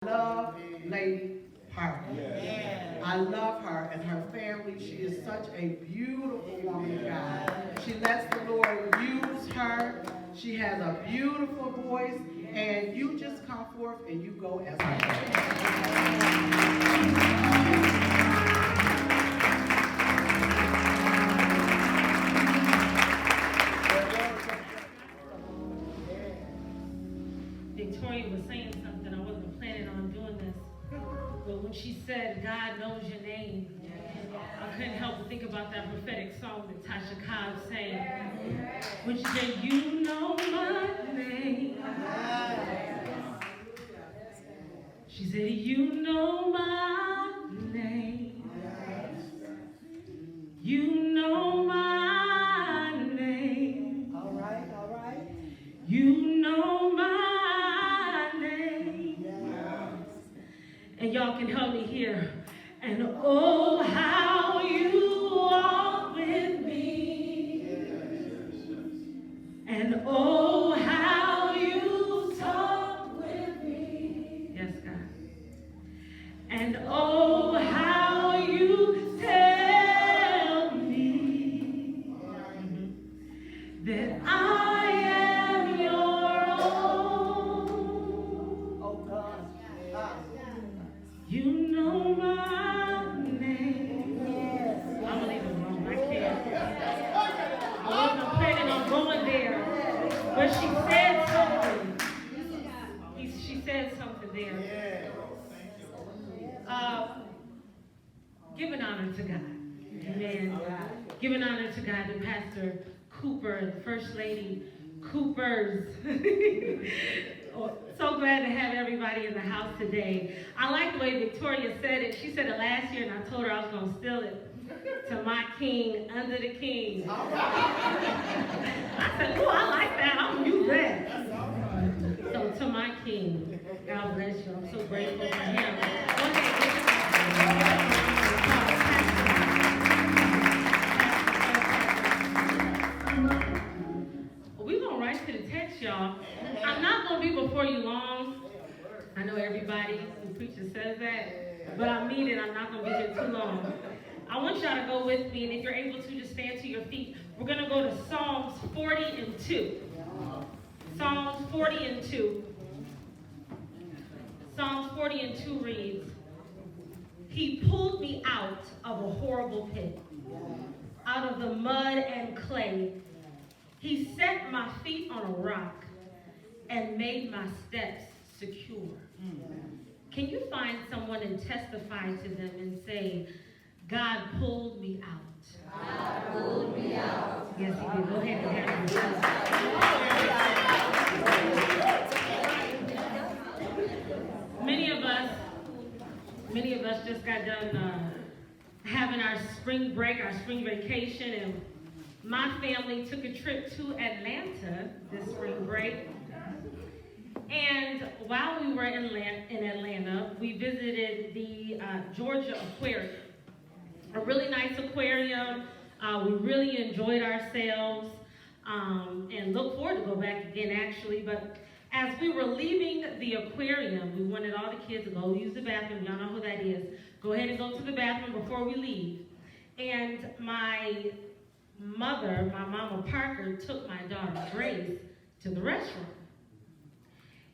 Love Lady Parker. I love her and her family. She is such a beautiful woman of God. She lets the Lord use her. She has a beautiful voice, and you just come forth and you go as Victoria was saying something. I wasn't planning on doing this. But when she said, God knows your name, I couldn't help but think about that prophetic song that Tasha Cobb sang. When she said, you know my name. She said, you know my name. You know my name. All right. You know my name. And y'all can help me here. And oh, how you walk with me. And oh, how you talk with me. Yes, God. And oh, how you tell me that I am your own. Oh God. You know my name. I'm gonna leave it alone. I can't. I wasn't planning on going there, but she said something. She said something there. Giving honor to God. Amen. Giving honor to God and Pastor Cooper and First Lady Coopers. Oh, so glad to have everybody in the house today. I like the way Victoria said it. She said it last year, and I told her I was going to steal it. To my king, under the king. I said, oh, I like that. I'm use that. So to my king, God bless you. I'm so grateful for him. We're going to write to the text, y'all. I'm not going to be before you long. I know everybody, the preacher says that, but I mean it. I'm not going to be here too long. I want y'all to go with me, and if you're able to, just stand to your feet. We're going to go to Psalms 40 and 2. Psalms 40 and 2. Psalms 40 and 2 reads, He pulled me out of a horrible pit, out of the mud and clay. He set my feet on a rock and made my steps secure. Can you find someone and testify to them and say, God pulled me out? God pulled me out. Yes, he did. Go ahead and have it. Many of us just got done having our spring break, our spring vacation, and my family took a trip to Atlanta this spring break. And while we were in Atlanta, we visited the Georgia Aquarium. A really nice aquarium. We really enjoyed ourselves and look forward to go back again, actually. But as we were leaving the aquarium, we wanted all the kids to go use the bathroom. Y'all know who that is. Go ahead and go to the bathroom before we leave. And my Mama Parker, took my daughter Grace to the restroom.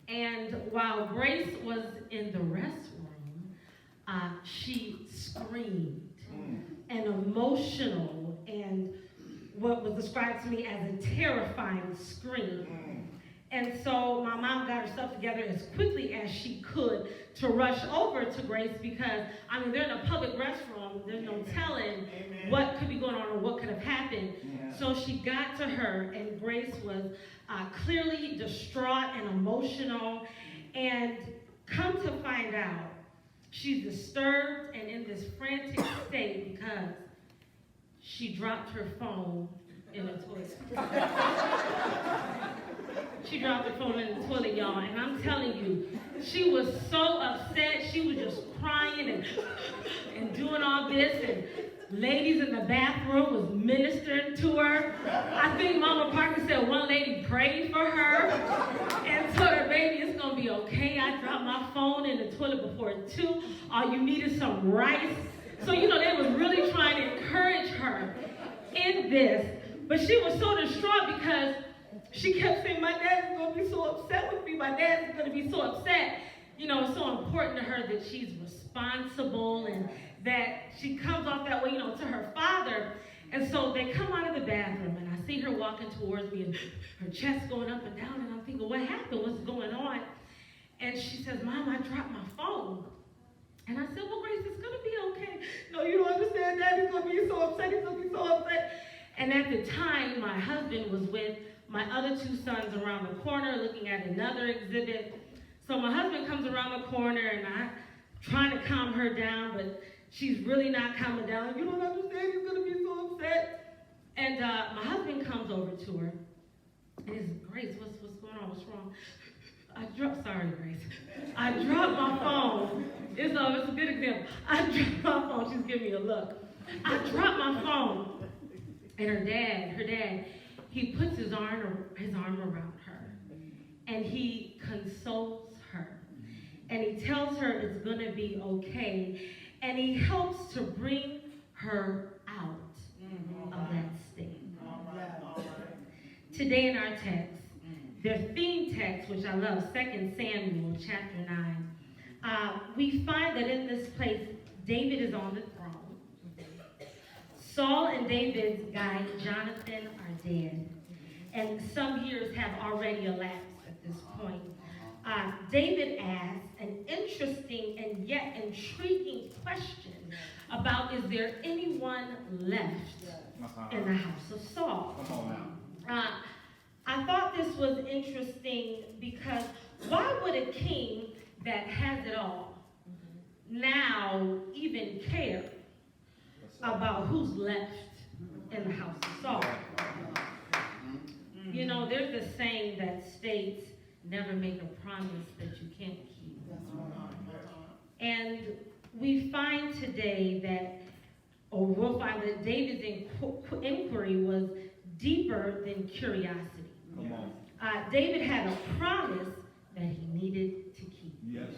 And while Grace was in the restroom, she screamed. An emotional and what was described to me as a terrifying scream. And so my mom got herself together as quickly as she could to rush over to Grace because, I mean, they're in a public restroom. There's no telling what could be going on or what could have happened. So she got to her, and Grace was clearly distraught and emotional. And come to find out, she's disturbed and in this frantic state because she dropped her phone in the toilet. She dropped her phone in the toilet, y'all, and I'm telling you, she was so upset. She was just crying and doing all this, and ladies in the bathroom was ministering to her. I think Mama Parker said one lady prayed for her and told her, baby, it's going to be okay. I dropped my phone in the toilet before 2. All you need is some rice. So, they was really trying to encourage her in this. But she was so distraught because she kept saying, my dad is going to be so upset with me. My dad is going to be so upset. It's so important to her that she's responsible and that she comes off that way, to her father. And so they come out of the bathroom, and I see her walking towards me, and her chest going up and down, and I'm thinking, what happened? What's going on? And she says, Mom, I dropped my phone. And I said, well, Grace, it's going to be okay. No, you don't understand. Daddy's going to be so upset. He's going to be so upset. And at the time, my husband was with my other 2 sons around the corner looking at another exhibit. So my husband comes around the corner, and I'm trying to calm her down, but she's really not calming down. You don't understand. He's going to be so upset. And my husband comes over to her, and he says, Grace, what's going on? What's wrong? Sorry, Grace. I dropped my phone. It's a good example. I dropped my phone. She's giving me a look. I dropped my phone. And her dad, he puts his arm around her. And he consoles her. And he tells her it's going to be okay. And he helps to bring her out of that state. Today in our text, their theme text, which I love, 2 Samuel chapter 9, we find that in this place, David is on the throne. Saul and David's guy, Jonathan, are dead. And some years have already elapsed at this point. David asks an interesting and yet intriguing question about, is there anyone left in the house of Saul? I thought this was interesting because why would a king that has it all now even care about who's left in the house of Saul? There's a saying that states, never make a promise that you can't keep. And we find today that, or we'll find that David's inquiry was deeper than curiosity. David had a promise that he needed to keep. Yes.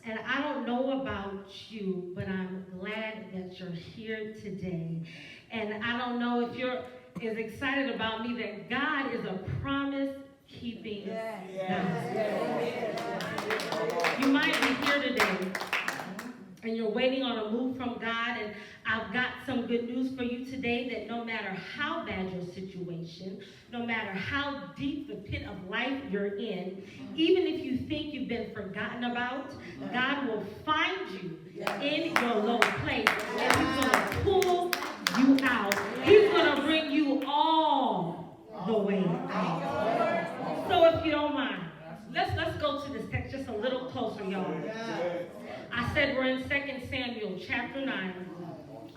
And I don't know about you, but I'm glad that you're here today. And I don't know if you're as excited about me that God is a promise-keeping God. You might be here today and you're waiting on a move from God, and I've got some good news for you today that no matter how bad your situation, no matter how deep the pit of life you're in, even if you think you've been forgotten about, God will find you in your low place, and He's going to pull you out. He's going to bring you all the way out. So if you don't mind, let's go to this text just a little closer, y'all. I said we're in 2 Samuel chapter 9.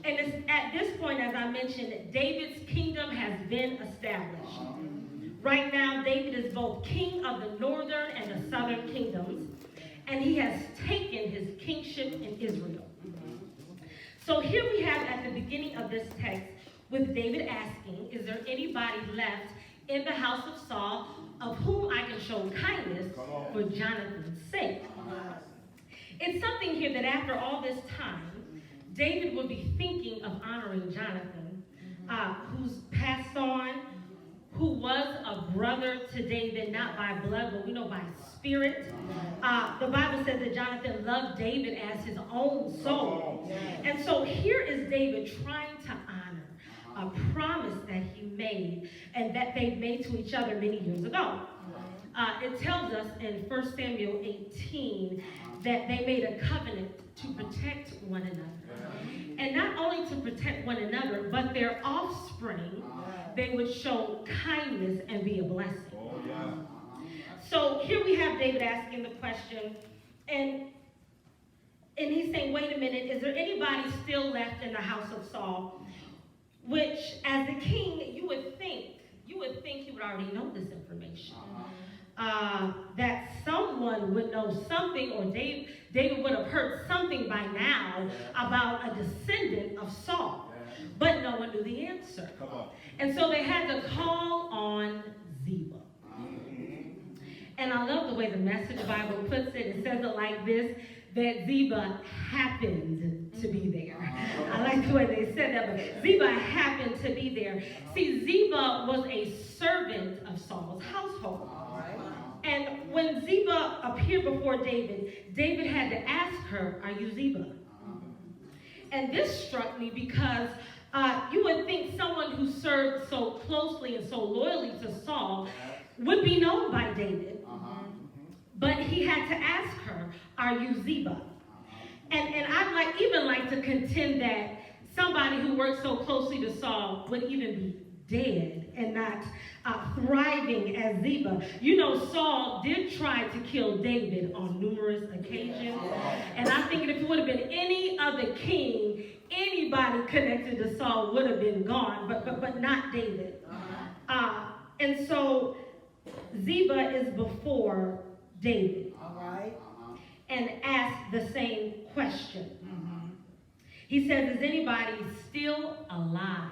And it's at this point, as I mentioned, David's kingdom has been established. Right now, David is both king of the northern and the southern kingdoms, and he has taken his kingship in Israel. So here we have at the beginning of this text with David asking, is there anybody left in the house of Saul of whom I can show kindness for Jonathan's sake? It's something here that after all this time, David would be thinking of honoring Jonathan, who's passed on, who was a brother to David, not by blood, but we know by spirit. The Bible says that Jonathan loved David as his own soul. And so here is David trying to honor a promise that he made and that they made to each other many years ago. It tells us in 1 Samuel 18 that they made a covenant to protect one another. And not only to protect one another, but their offspring, they would show kindness and be a blessing. So here we have David asking the question, and he's saying, wait a minute, is there anybody still left in the house of Saul? Which, as the king, you would think he would already know this information. that someone would know something, or David would have heard something by now about a descendant of Saul. But no one knew the answer. And so they had to call on Ziba. And I love the way the Message Bible puts it. It says it like this, that Ziba happened to be there. I like the way they said that, but Ziba happened to be there. See, Ziba was a servant of Saul's household. And when Ziba appeared before David, David had to ask her, "Are you Ziba?" And this struck me because you would think someone who served so closely and so loyally to Saul would be known by David. But he had to ask her, "Are you Ziba?" And I'd even like to contend that somebody who worked so closely to Saul would even be dead and not thriving as Ziba. You know, Saul did try to kill David on numerous occasions. And I think if it would have been any other king, anybody connected to Saul would have been gone, but not David. And so Ziba is before David. And asked the same question. He says, "Is anybody still alive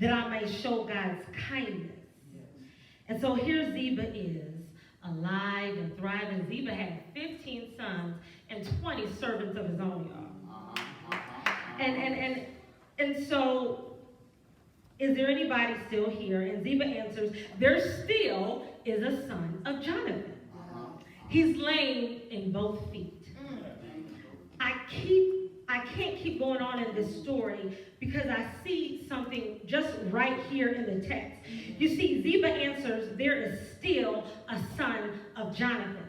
that I may show God's kindness?" And so here Ziba is, alive and thriving. Ziba had 15 sons and 20 servants of his own, y'all. And so, "Is there anybody still here?" And Ziba answers, "There still is a son of Jonathan. He's lame in both feet." I can't keep going on in this story because I see something just right here in the text. You see, Ziba answers, "There is still a son of Jonathan."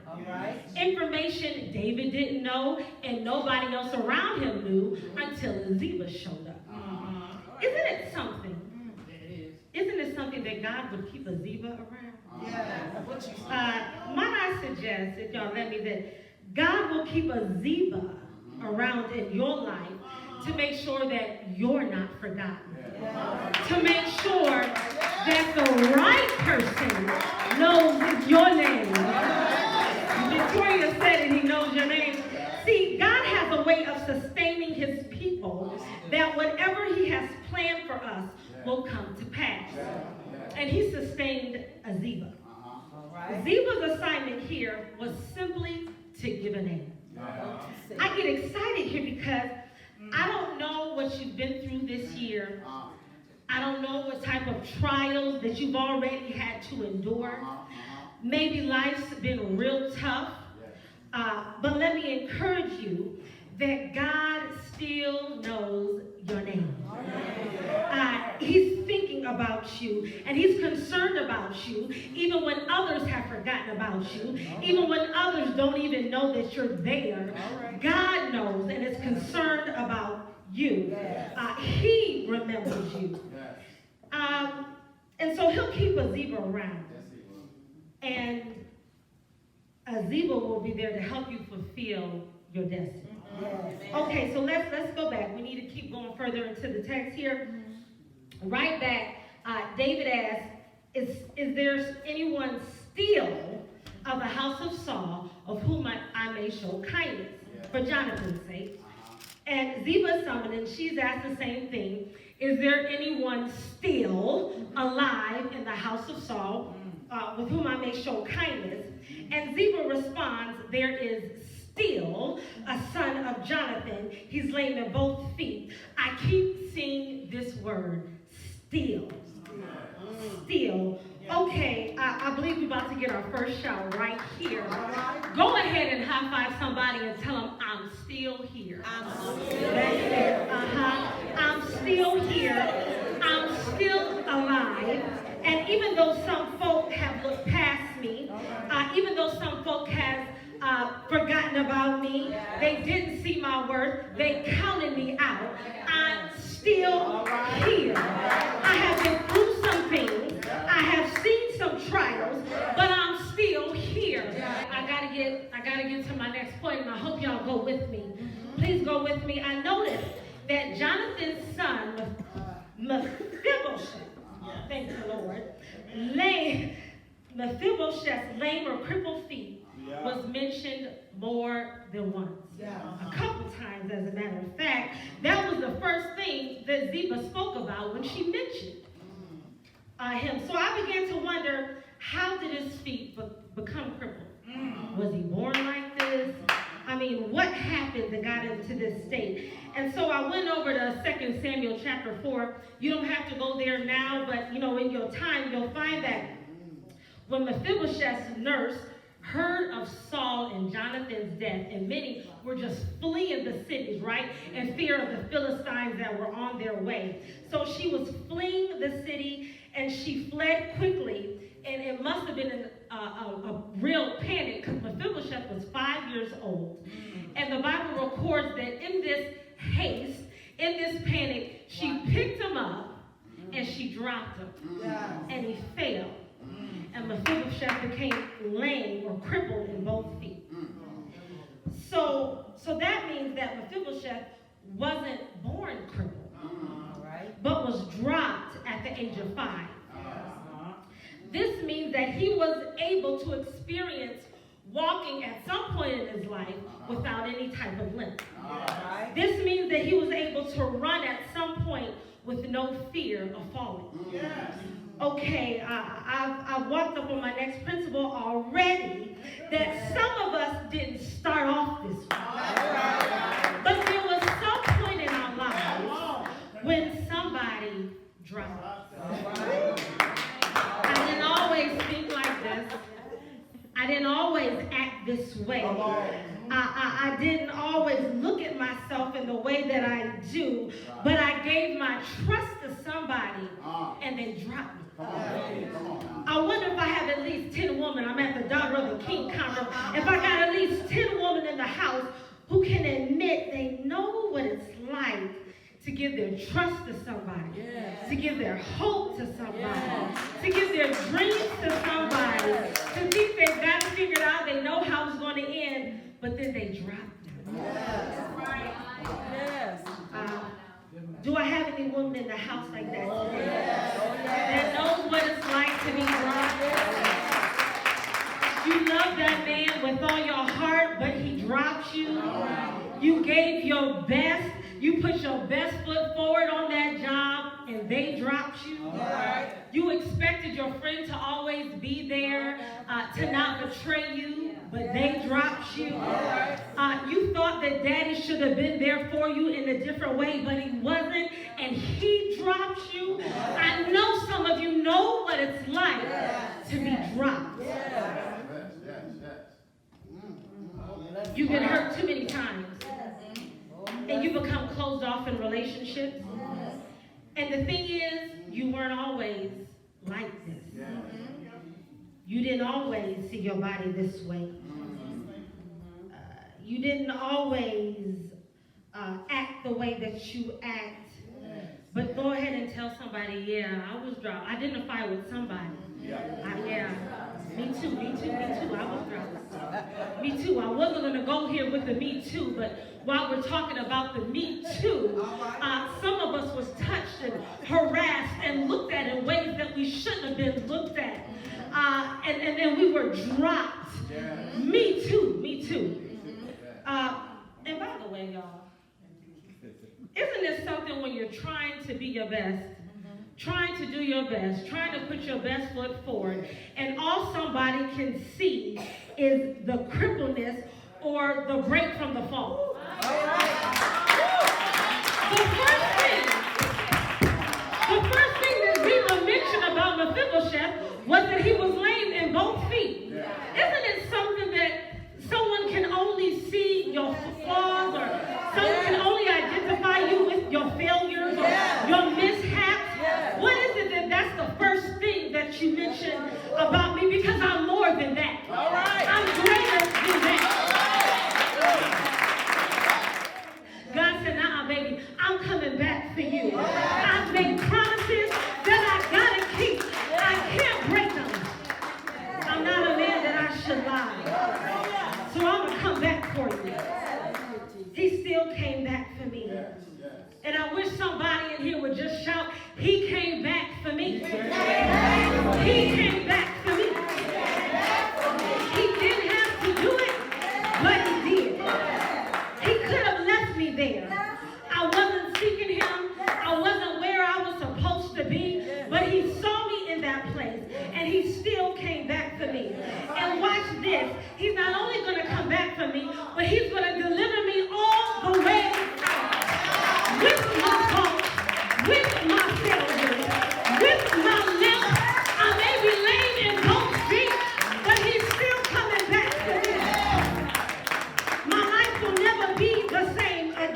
Information David didn't know and nobody else around him knew until Ziba showed up. Isn't it something? Isn't it something that God would keep a Ziba around? Might I suggest, if y'all let me, that God will keep a Ziba around in your life to make sure that you're not forgotten. To make sure that the right person knows your name. Victoria said it, he knows your name. See, God has a way of sustaining his people that whatever he has planned for us will come to pass. And he sustained a Ziba. Ziba's assignment here was simply to give a name. I get excited here because I don't know what you've been through this year. I don't know what type of trials that you've already had to endure. Maybe life's been real tough. But let me encourage you that God still knows your name. He's thinking about you, and he's concerned about you, even when others have forgotten about you, even when others don't even know that you're there. God knows and is concerned about you. He remembers you. And so he'll keep a Ziba around. And a Ziba will be there to help you fulfill your destiny. Okay, so let's go back. We need to keep going further into the text here. Right back, David asked, is there anyone still of the house of Saul of whom I may show kindness for Jonathan's sake? And Ziba summoned, and she's asked the same thing. Is there anyone still alive in the house of Saul with whom I may show kindness? And Ziba responds, there is still a son of Jonathan. He's lame in both feet. I keep seeing this word, still. Still. Okay, I believe we're about to get our first shout right here. Go ahead and high five somebody and tell them, I'm still here. That's it. I'm still here. I'm still alive. And even though some folk have looked past me, even though some folk have forgotten about me, they didn't see my worth, they counted me out, I'm still here. I have been through some things. I have seen some trials, but I'm still here. I gotta get to my next point, and I hope y'all go with me. Please go with me. I noticed that Jonathan's son, Mephibosheth, thank you, Lord, Mephibosheth's lame or crippled feet was mentioned more than once. A couple times, as a matter of fact. That was the first thing that Ziba spoke about when she mentioned him. So I began to wonder, how did his feet become crippled? Was he born like this? I mean, what happened that got him to this state? And so I went over to 2 Samuel chapter 4. You don't have to go there now, but in your time, you'll find that when Mephibosheth's nurse heard of Saul and Jonathan's death, and many were just fleeing the cities, right, in fear of the Philistines that were on their way. So she was fleeing the city, and she fled quickly, and it must have been a real panic, because Mephibosheth was 5 years old. And the Bible records that in this haste, in this panic, she picked him up, and she dropped him, and he fell. And Mephibosheth became lame or crippled in both feet. So that means that Mephibosheth wasn't born crippled, but was dropped at the age of 5. This means that he was able to experience walking at some point in his life without any type of limp. This means that he was able to run at some point with no fear of falling. Okay, I've walked up on my next principle already, that some of us didn't start off this way. But there was some point in our lives when somebody dropped. I didn't always think like this. I didn't always act this way. I didn't always look at myself in the way that I do, but I gave my trust to somebody and they dropped me. I wonder if I have at least 10 women. I'm at the Daughter of the King conference. If I got at least 10 women in the house who can admit they know what it's like to give their trust to somebody, to give their hope to somebody, to give their dreams to somebody, to think they've got it figured out, they know how it's going to end, but then they drop them. Do I have any women in the house like that today? That knows what it's like to be dropped? You love that man with all your heart, but he dropped you. You gave your best. You put your best foot forward on that job, and they dropped you. You expected your friend to always be there, to not betray you, but they dropped you. You thought that daddy should have been there for you in a different way, but he wasn't, and he dropped you. I know some of you know what it's like to be dropped. You've been hurt too many times. And you become closed off in relationships. And the thing is, you weren't always like this. You didn't always see your body this way. You didn't always act the way that you act. But go ahead and tell somebody, yeah, I was dropped. Identify with somebody. Yeah. Me too. I was dropped. Me too. I wasn't going to go here with the me too, but while we're talking about the me too, some of us was touched and harassed and looked at in ways that we shouldn't have been looked at. And then we were dropped. Me too. And by the way, y'all, isn't it something when you're trying to be your best, trying to do your best, trying to put your best foot forward, and all somebody can see is the crippleness or the break from the fall. The first thing that Ziba mentioned about Mephibosheth was that he was lame in both feet. Isn't it something that someone can only see your flaws, or someone can only identify you with your failures or your mishaps? What is it that's the first thing that you mentioned about me? Because I'm more than that. I'm greater than that.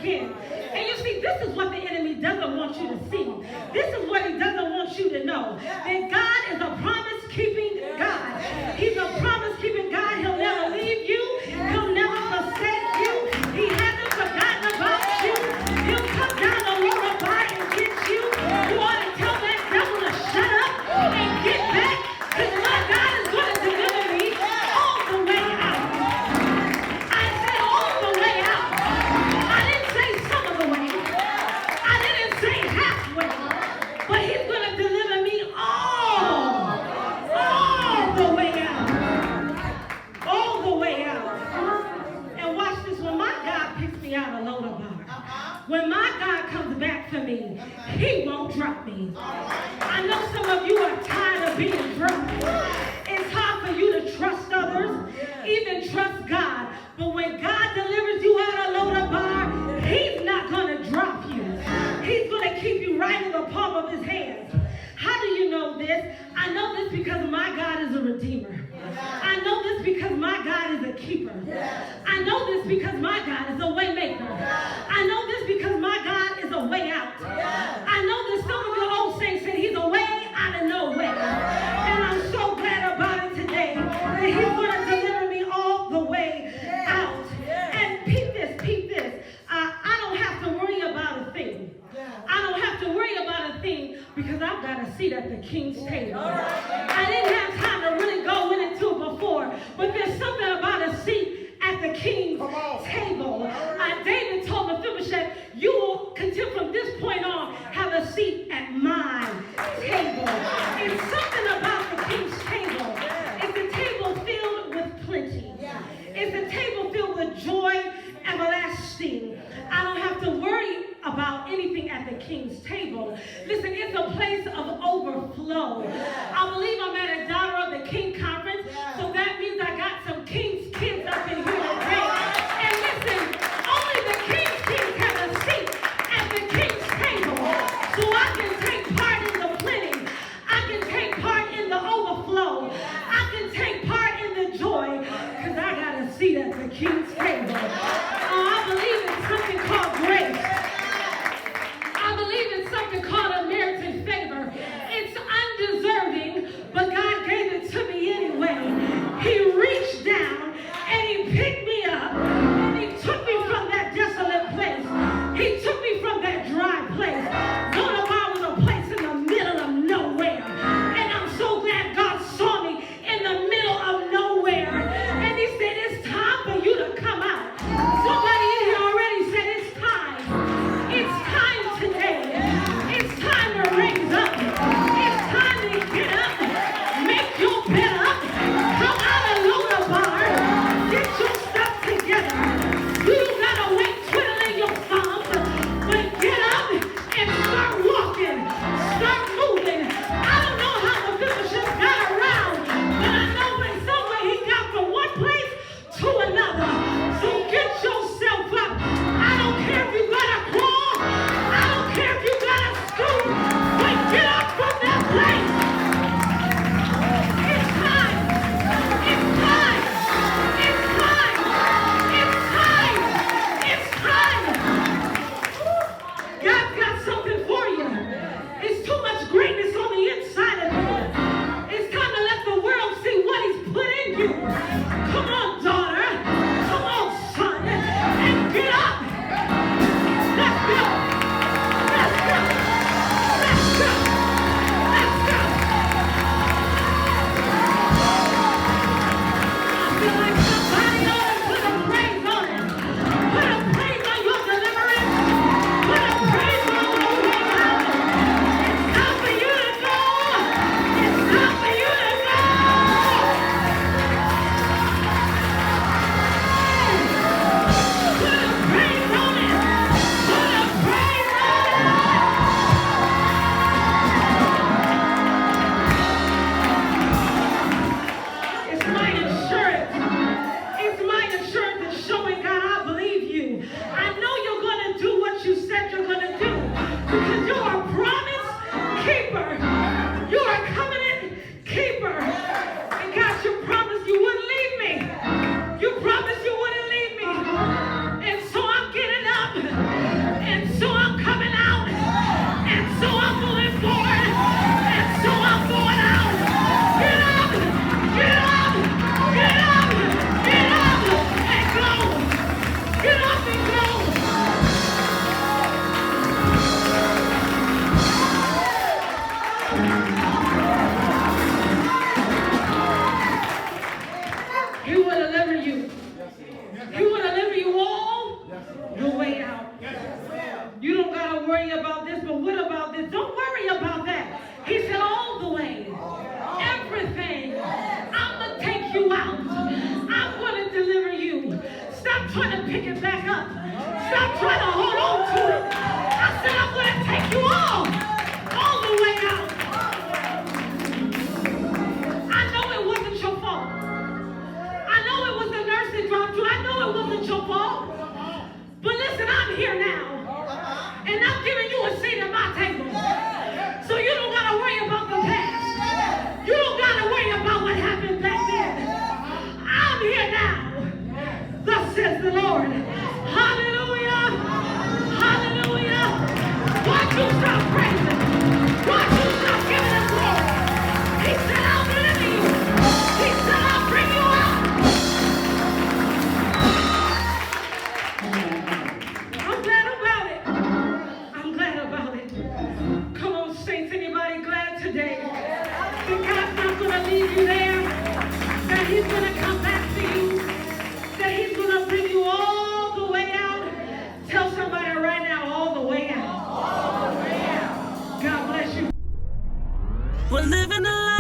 again. And you see, this is what the enemy doesn't want you to see. This is what he doesn't want you to know. That God is a promise-keeping God. He's a promise-keeping God. He'll never leave you. He'll never forsake you. He hasn't forgotten about you. He'll come down the lower bar and get you. You ought to tell that devil to shut up and get back. Because my God is going to deliver me all the way out. I said all the way out. I didn't say some of the way. I didn't say halfway. But he's going to deliver me all the way out. All the way out. And watch this. When my God picks me out of Loda Bar, when my God comes back for me, he won't drop me. I know some of you are tired of being dropped. It's hard for you to trust others, even trust God. But when God delivers you out of Loda Bar, he's not going to drop you. He's going to keep you right in the palm of his hands. How do you know this? I know this because my God is a redeemer. I know this because my God is a keeper. I know this because my God is a way maker. I know this because my God is a way out. I know that some of your old saints said he's a way out of no way. And I'm so glad about it today that he's going to deliver me all the way out. And peep this. I don't have to worry about a thing. I don't have to worry about a thing because I've got a seat at the King's table. I didn't have time to really go into it before, but there's something about a seat at the King's table. David told Mephibosheth, you will continue from this point on have a seat at my table. It's something about the King's table. It's a table filled with plenty. It's a table filled with joy everlasting. I don't have to worry about anything at the King's table. Listen, it's a place of overflow. I believe I'm at a Daughter of the King conference, so that means I got some King's kids up in here today. And listen, only the King's kids have a seat at the King's table, so I can take part in the plenty. I can take part in the overflow. I can take part in the joy, because I got a seat at the King's table. I believe in something called grace. I believe in something called unmerited favor. It's undeserving, but God gave it to me anyway. back up. Stop trying to hold on to it. I said, I'm going to take you all the way out. I know it wasn't your fault. I know it was the nurse that dropped you. I know it wasn't your fault. But listen, I'm here now. And I'm giving you a seat at my table. So you don't got to worry about the past. You don't got to worry about what happened back then. I'm here now. Thus says the Lord. Hallelujah. Hallelujah. Watch you stop praising. Watch you stop giving him glory. He said, I'll deliver you. He said, I'll bring you out. I'm glad about it. I'm glad about it. Come on, saints. Anybody glad today? That God's not going to leave you there. That he's going to come back to you. That he's going to bring you all the way out. Tell somebody right now, all the way out. All the way out. God bless you. We're living a life.